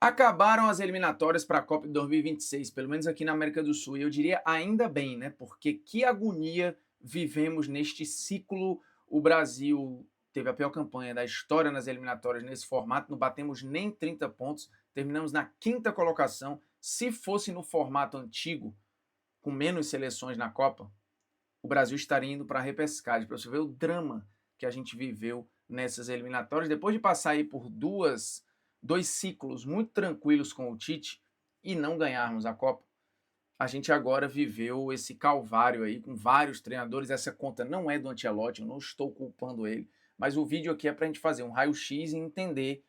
Acabaram as eliminatórias para a Copa de 2026, pelo menos aqui na América do Sul. E eu diria ainda bem, né? Porque que agonia vivemos neste ciclo. O Brasil teve a pior campanha da história nas eliminatórias nesse formato, não batemos nem 30 pontos, terminamos na quinta colocação. Se fosse no formato antigo, com menos seleções na Copa, o Brasil estaria indo para a repescagem, para você ver o drama que a gente viveu nessas eliminatórias. Depois de passar aí por dois ciclos muito tranquilos com o Tite e não ganharmos a Copa, a gente agora viveu esse calvário aí com vários treinadores. Essa conta não é do Ancelotti, eu não estou culpando ele, mas o vídeo aqui é para a gente fazer um raio-x e entender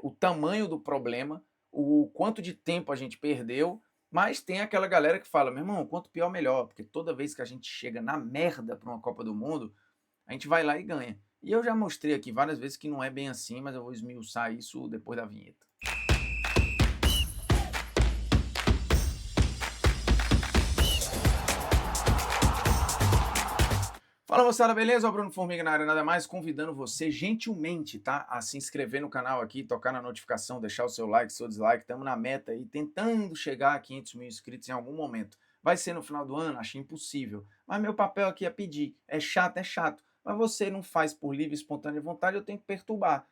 o tamanho do problema, o quanto de tempo a gente perdeu, mas tem aquela galera que fala, meu irmão, quanto pior melhor, porque toda vez que a gente chega na merda para uma Copa do Mundo, a gente vai lá e ganha. E eu já mostrei aqui várias vezes que não é bem assim, mas eu vou esmiuçar isso depois da vinheta. Fala moçada, beleza? O Bruno Formiga na área, nada mais convidando você gentilmente, tá? A se inscrever no canal aqui, tocar na notificação, deixar o seu like, seu dislike. Estamos na meta aí, tentando chegar a 500 mil inscritos em algum momento. Vai ser no final do ano? Acho impossível. Mas meu papel aqui é pedir. É chato, é chato. Mas você não faz por livre e espontânea vontade, eu tenho que perturbar.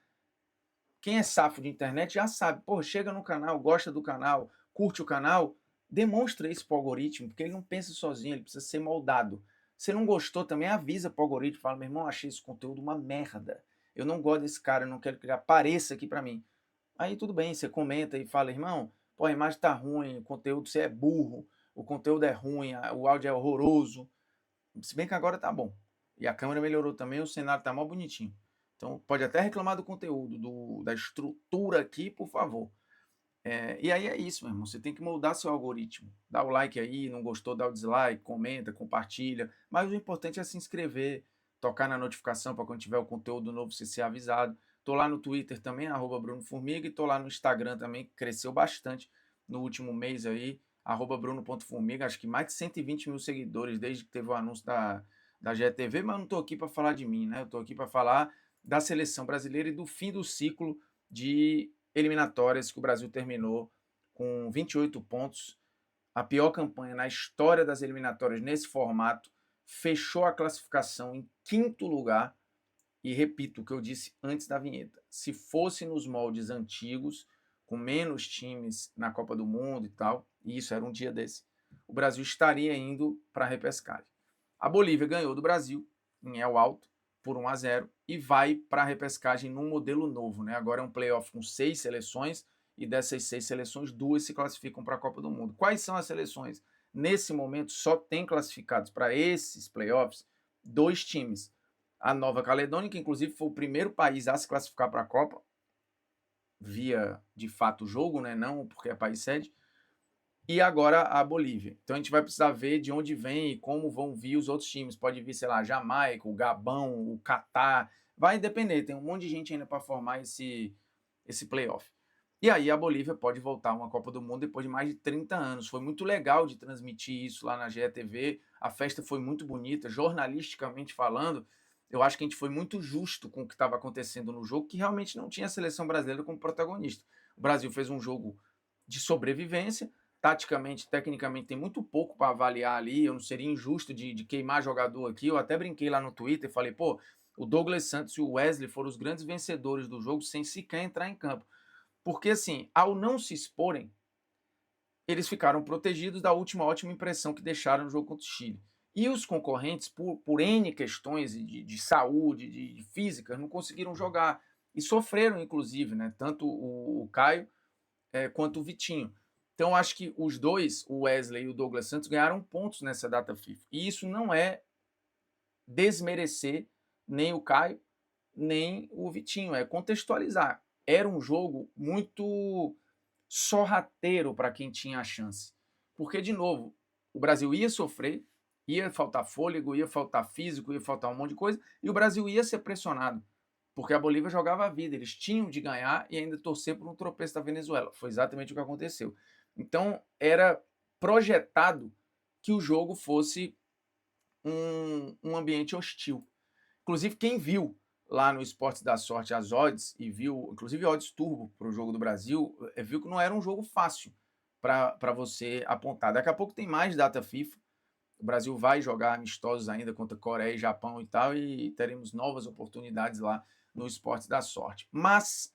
Quem é safo de internet já sabe. Pô, chega no canal, gosta do canal, curte o canal, demonstra isso pro algoritmo, porque ele não pensa sozinho, ele precisa ser moldado. Se não gostou, também avisa pro algoritmo, fala, meu irmão, achei esse conteúdo uma merda. Eu não gosto desse cara, eu não quero que ele apareça aqui para mim. Aí tudo bem, você comenta e fala, irmão, pô, a imagem tá ruim, o conteúdo, você é burro, o conteúdo é ruim, o áudio é horroroso. Se bem que agora tá bom. E a câmera melhorou também, o cenário tá mal bonitinho. Então pode até reclamar do conteúdo, da estrutura aqui, por favor. E aí é isso, meu irmão. Você tem que moldar seu algoritmo. Dá o like aí, não gostou, dá o dislike, comenta, compartilha. Mas o importante é se inscrever, tocar na notificação para quando tiver o conteúdo novo você ser avisado. Tô lá no Twitter também, @Bruno Formiga, e tô lá no Instagram também, que cresceu bastante no último mês aí, @Bruno.formiga. Acho que mais de 120 mil seguidores desde que teve o anúncio da GTV, mas não tô aqui para falar de mim, né? Eu tô aqui para falar da seleção brasileira e do fim do ciclo de eliminatórias que o Brasil terminou com 28 pontos, a pior campanha na história das eliminatórias nesse formato, fechou a classificação em quinto lugar. E repito o que eu disse antes da vinheta: se fosse nos moldes antigos, com menos times na Copa do Mundo e tal, e isso era um dia desse, o Brasil estaria indo para a repescagem. A Bolívia ganhou do Brasil em El Alto por 1-0 e vai para a repescagem num modelo novo, né? Agora é um playoff com 6 seleções e dessas 6 seleções, 2 se classificam para a Copa do Mundo. Quais são as seleções? Nesse momento só tem classificados para esses playoffs 2 times. A Nova Caledônia, que inclusive foi o primeiro país a se classificar para a Copa, via de fato jogo, né? Não porque é país sede, e agora a Bolívia. Então a gente vai precisar ver de onde vem e como vão vir os outros times. Pode vir, sei lá, Jamaica, o Gabão, o Catar. Vai depender, tem um monte de gente ainda para formar esse playoff. E aí a Bolívia pode voltar a uma Copa do Mundo depois de mais de 30 anos. Foi muito legal de transmitir isso lá na GETV. A festa foi muito bonita, jornalisticamente falando. Eu acho que a gente foi muito justo com o que estava acontecendo no jogo, que realmente não tinha a seleção brasileira como protagonista. O Brasil fez um jogo de sobrevivência, taticamente, tecnicamente, tem muito pouco para avaliar ali. Eu não seria injusto de queimar jogador aqui. Eu até brinquei lá no Twitter e falei, pô, o Douglas Santos e o Wesley foram os grandes vencedores do jogo sem sequer entrar em campo. Porque, assim, ao não se exporem, eles ficaram protegidos da última ótima impressão que deixaram no jogo contra o Chile. E os concorrentes, por N questões de saúde, de física, não conseguiram jogar. E sofreram, inclusive, né? Tanto o Caio quanto o Vitinho. Então, acho que os dois, o Wesley e o Douglas Santos, ganharam pontos nessa data FIFA. E isso não é desmerecer nem o Caio, nem o Vitinho, é contextualizar. Era um jogo muito sorrateiro para quem tinha a chance. Porque, de novo, o Brasil ia sofrer, ia faltar fôlego, ia faltar físico, ia faltar um monte de coisa, e o Brasil ia ser pressionado. Porque a Bolívia jogava a vida, eles tinham de ganhar e ainda torcer por um tropeço da Venezuela. Foi exatamente o que aconteceu. Então, era projetado que o jogo fosse um ambiente hostil. Inclusive, quem viu lá no Esportes da Sorte as odds e viu, inclusive odds turbo para o jogo do Brasil, viu que não era um jogo fácil para você apontar. Daqui a pouco tem mais data FIFA. O Brasil vai jogar amistosos ainda contra Coreia e Japão e tal, e teremos novas oportunidades lá no Esportes da Sorte. Mas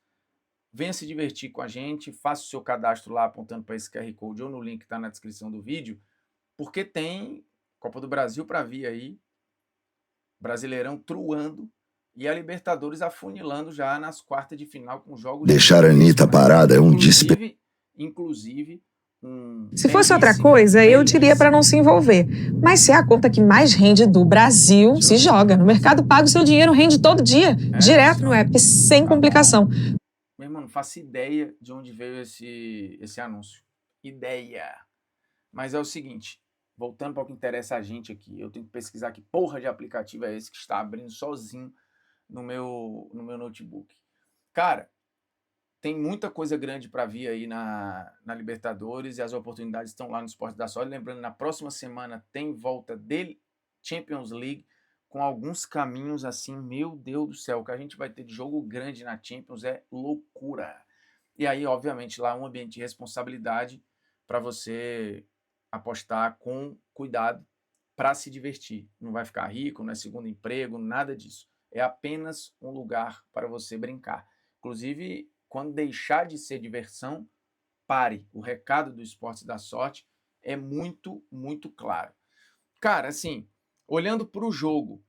venha se divertir com a gente, faça o seu cadastro lá apontando para esse QR Code ou no link que está na descrição do vídeo, porque tem Copa do Brasil para vir aí, Brasileirão truando e a Libertadores afunilando já nas quartas de final com jogos... Deixar a Anitta parada é um desperdício. Inclusive, se fosse outra coisa, eu diria para não se envolver. Mas se é a conta que mais rende do Brasil, se joga. No Mercado Pago, seu dinheiro rende todo dia, direto no app, sem complicação. Meu irmão, não faço ideia de onde veio esse anúncio. Ideia. Mas é o seguinte, voltando para o que interessa a gente aqui, eu tenho que pesquisar que porra de aplicativo é esse que está abrindo sozinho no meu notebook. Cara, tem muita coisa grande para vir aí na Libertadores e as oportunidades estão lá no Esporte da Sorte. Lembrando, na próxima semana tem volta de Champions League com alguns caminhos assim, meu Deus do céu, o que a gente vai ter de jogo grande na Champions é loucura. E aí, obviamente, lá um ambiente de responsabilidade para você apostar com cuidado para se divertir. Não vai ficar rico, não é segundo emprego, nada disso. É apenas um lugar para você brincar. Inclusive, quando deixar de ser diversão, pare. O recado do Esporte da Sorte é muito, muito claro. Cara, assim, olhando para o jogo,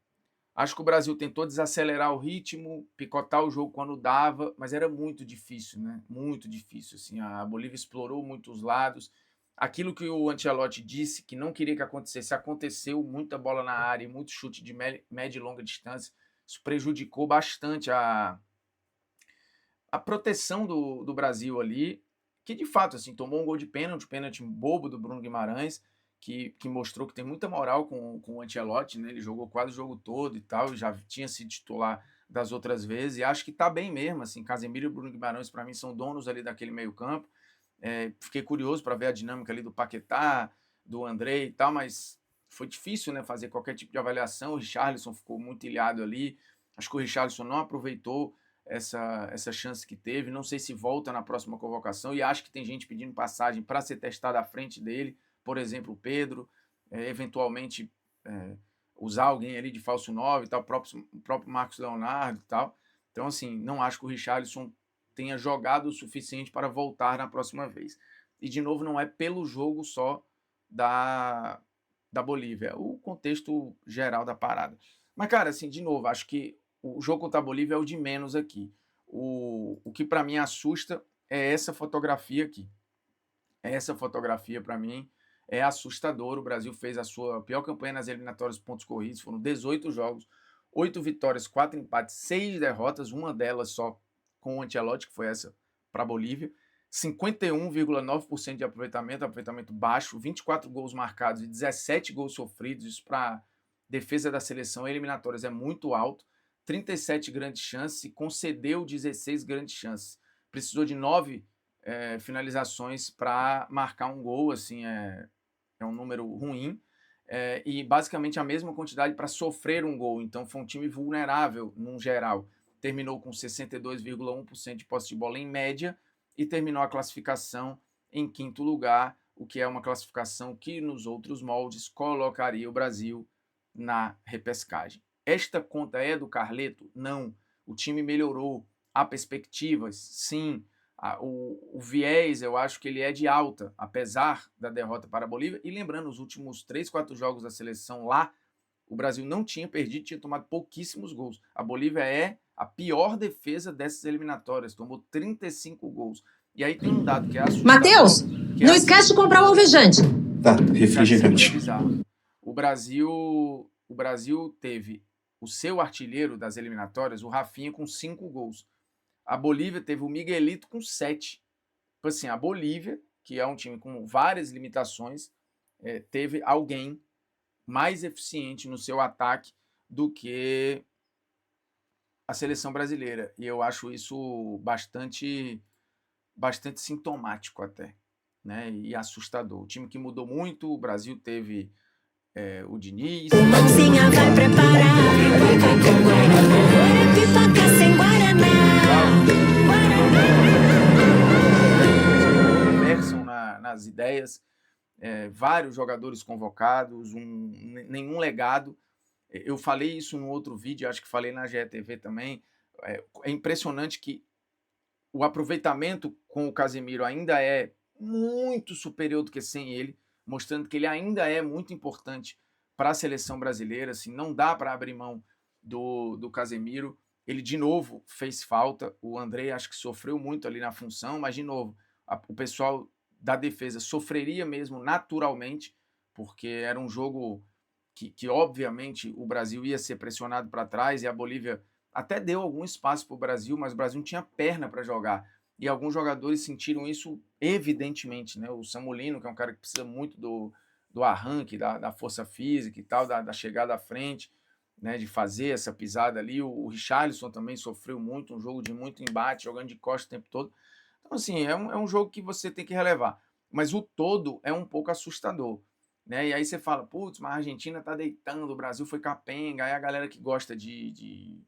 acho que o Brasil tentou desacelerar o ritmo, picotar o jogo quando dava, mas era muito difícil, né? Muito difícil, assim. A Bolívia explorou muitos lados. Aquilo que o Ancelotti disse, que não queria que acontecesse, aconteceu. Muita bola na área, muito chute de média e longa distância. Isso prejudicou bastante a proteção do Brasil ali, que de fato assim, tomou um gol de pênalti bobo do Bruno Guimarães, que mostrou que tem muita moral com o Ancelotti, né? Ele jogou quase o jogo todo e tal, e já tinha sido titular das outras vezes, e acho que tá bem mesmo, assim, Casemiro e Bruno Guimarães para mim são donos ali daquele meio campo. Fiquei curioso para ver a dinâmica ali do Paquetá, do André e tal, mas foi difícil, né, fazer qualquer tipo de avaliação. O Richarlison ficou muito ilhado ali, acho que o Richarlison não aproveitou essa chance que teve, não sei se volta na próxima convocação, e acho que tem gente pedindo passagem para ser testada à frente dele, por exemplo, o Pedro, eventualmente usar alguém ali de falso 9 e tal, o próprio Marcos Leonardo e tal. Então, assim, não acho que o Richarlison tenha jogado o suficiente para voltar na próxima vez. E, de novo, não é pelo jogo só da Bolívia, é o contexto geral da parada. Mas, cara, assim, de novo, acho que o jogo contra a Bolívia é o de menos aqui. O que para mim assusta é essa fotografia aqui. Essa fotografia, para mim, é assustadora. O Brasil fez a sua pior campanha nas eliminatórias de pontos corridos. Foram 18 jogos, 8 vitórias, 4 empates, 6 derrotas, uma delas só com o Ancelotti, que foi essa para a Bolívia. 51,9% de aproveitamento baixo, 24 gols marcados e 17 gols sofridos. Isso para defesa da seleção eliminatórias é muito alto. 37 grandes chances e concedeu 16 grandes chances. Precisou de 9 finalizações para marcar um gol, assim, é um número ruim. E basicamente a mesma quantidade para sofrer um gol. Então foi um time vulnerável, num geral. Terminou com 62,1% de posse de bola em média e terminou a classificação em quinto lugar, o que é uma classificação que nos outros moldes colocaria o Brasil na repescagem. Esta conta é do Carleto? Não. O time melhorou. Há perspectivas? Sim. O viés, eu acho que ele é de alta, apesar da derrota para a Bolívia. E lembrando, os últimos 3, 4 jogos da seleção lá, o Brasil não tinha perdido, tinha tomado pouquíssimos gols. A Bolívia é a pior defesa dessas eliminatórias, tomou 35 gols. E aí tem um dado que é assustador. Matheus, não esquece de comprar o alvejante. Tá, refrigerante. O Brasil teve o seu artilheiro das eliminatórias, o Rafinha, com 5 gols. A Bolívia teve o Miguelito com 7. Tipo assim, a Bolívia, que é um time com várias limitações, teve alguém mais eficiente no seu ataque do que a seleção brasileira. E eu acho isso bastante sintomático até, né? E assustador. O time que mudou muito, o Brasil teve o Diniz. Mãozinha vai preparar. Agora pipoca sem guaraná. Conversam nas ideias, vários jogadores convocados, nenhum legado. Eu falei isso no outro vídeo, acho que falei na GETV também. É impressionante que o aproveitamento com o Casemiro ainda é muito superior do que sem ele, mostrando que ele ainda é muito importante para a seleção brasileira. Assim, não dá para abrir mão do Casemiro. Ele, de novo, fez falta. O André acho que sofreu muito ali na função, mas, de novo, o pessoal da defesa sofreria mesmo naturalmente, porque era um jogo que obviamente, o Brasil ia ser pressionado para trás e a Bolívia até deu algum espaço para o Brasil, mas o Brasil não tinha perna para jogar. E alguns jogadores sentiram isso evidentemente, né? O Samulino, que é um cara que precisa muito do arranque, da força física e tal, da chegada à frente, né? De fazer essa pisada ali. O Richarlison também sofreu muito, um jogo de muito embate, jogando de costas o tempo todo. Então, assim, é um jogo que você tem que relevar. Mas o todo é um pouco assustador, né? E aí você fala, putz, mas a Argentina tá deitando, o Brasil foi capenga. Aí a galera que gosta de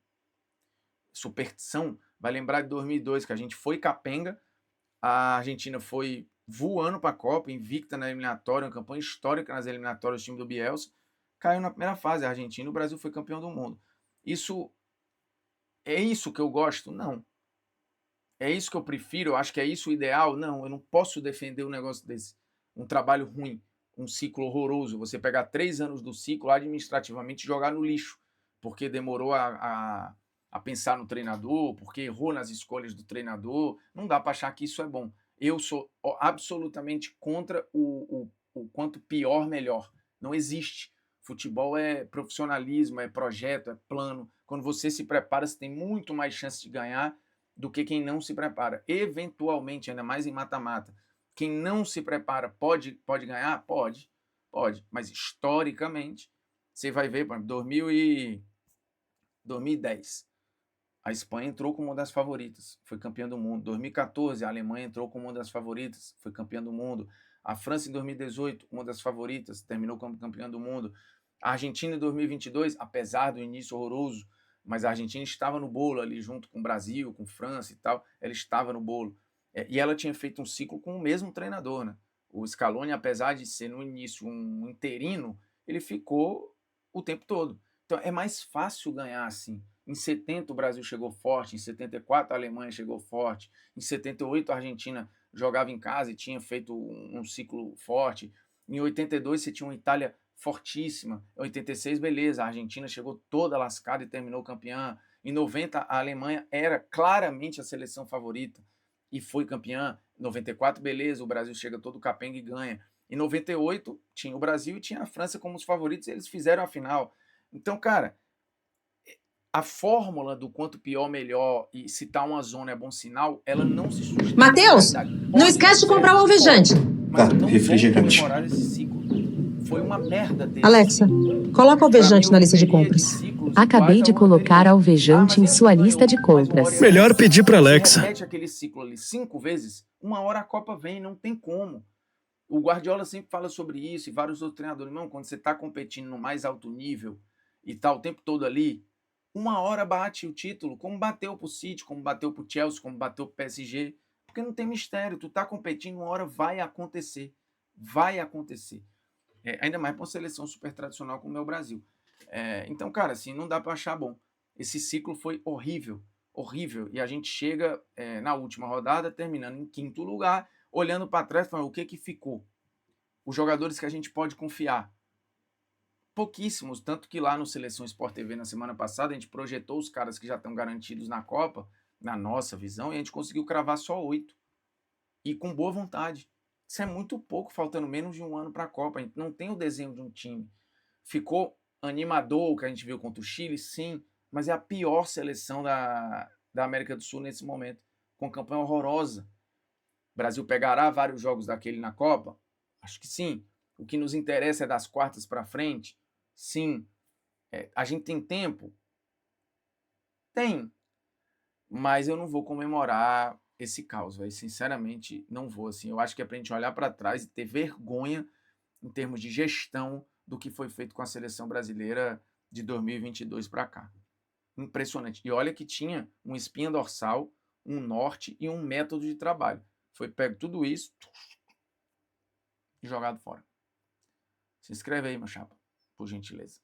superstição vai lembrar de 2002, que a gente foi capenga, a Argentina foi voando para a Copa, invicta na eliminatória, uma campanha histórica nas eliminatórias do time do Bielsa, caiu na primeira fase a Argentina, o Brasil foi campeão do mundo. Isso é isso que eu gosto? Não. É isso que eu prefiro? Eu acho que é isso o ideal? Não, eu não posso defender um negócio desse. Um trabalho ruim, um ciclo horroroso. Você pegar 3 anos do ciclo administrativamente e jogar no lixo, porque demorou a pensar no treinador, porque errou nas escolhas do treinador. Não dá para achar que isso é bom. Eu sou absolutamente contra o quanto pior, melhor. Não existe. Futebol é profissionalismo, é projeto, é plano. Quando você se prepara, você tem muito mais chance de ganhar do que quem não se prepara. Eventualmente, ainda mais em mata-mata, quem não se prepara pode ganhar? Pode. Mas historicamente, você vai ver, por exemplo, 2010, a Espanha entrou como uma das favoritas, foi campeã do mundo. 2014, a Alemanha entrou como uma das favoritas, foi campeã do mundo. A França em 2018, uma das favoritas, terminou como campeã do mundo. A Argentina em 2022, apesar do início horroroso, mas a Argentina estava no bolo ali junto com o Brasil, com França e tal, ela estava no bolo. E ela tinha feito um ciclo com o mesmo treinador, né? O Scaloni, apesar de ser no início um interino, ele ficou o tempo todo. Então é mais fácil ganhar assim. Em 70 o Brasil chegou forte, em 74 a Alemanha chegou forte, em 78 a Argentina jogava em casa e tinha feito um ciclo forte. Em 82 você tinha uma Itália fortíssima. Em 86, beleza, a Argentina chegou toda lascada e terminou campeã. Em 90 a Alemanha era claramente a seleção favorita e foi campeã. Em 94, beleza, o Brasil chega todo capenga e ganha. Em 98 tinha o Brasil e tinha a França como os favoritos e eles fizeram a final. Então, cara, a fórmula do quanto pior, melhor e se tá uma zona é bom sinal, ela não se sustenta. Mateus, não esquece de comprar o alvejante. Mas eu não refrigerante. vou comemorar esse ciclo. Foi uma merda desse. Alexa, coloca o alvejante na lista de compras. Acabei de colocar alvejante em sua lista de compras. Melhor pedir pra Alexa. Repete aquele ciclo ali 5 vezes, uma hora a Copa vem, não tem como. O Guardiola sempre fala sobre isso e vários outros treinadores. Não, quando você tá competindo no mais alto nível e tá o tempo todo ali, uma hora bate o título, como bateu pro City, como bateu pro Chelsea, como bateu pro PSG, porque não tem mistério, tu tá competindo, uma hora vai acontecer. Vai acontecer. Ainda mais para uma seleção super tradicional como é o Brasil. Então, cara, assim, não dá para achar bom. Esse ciclo foi horrível, horrível. E a gente chega na última rodada, terminando em 5º lugar, olhando para trás, falando o que ficou. Os jogadores que a gente pode confiar. Pouquíssimos, tanto que lá no Seleção Sport TV na semana passada, a gente projetou os caras que já estão garantidos na Copa, na nossa visão, e a gente conseguiu cravar só 8. E com boa vontade. Isso é muito pouco, faltando menos de um ano para a Copa. A gente não tem o desenho de um time. Ficou animador o que a gente viu contra o Chile, sim, mas é a pior seleção da América do Sul nesse momento, com campanha horrorosa. O Brasil pegará vários jogos daquele na Copa? Acho que sim. O que nos interessa é das quartas para frente? Sim. A gente tem tempo? Tem. Mas eu não vou comemorar esse caos, véio. Sinceramente, não vou. Assim. Eu acho que é pra gente olhar para trás e ter vergonha em termos de gestão do que foi feito com a seleção brasileira de 2022 para cá. Impressionante. E olha que tinha uma espinha dorsal, um norte e um método de trabalho. Foi pego tudo isso e jogado fora. Se inscreve aí, meu chapa, por gentileza.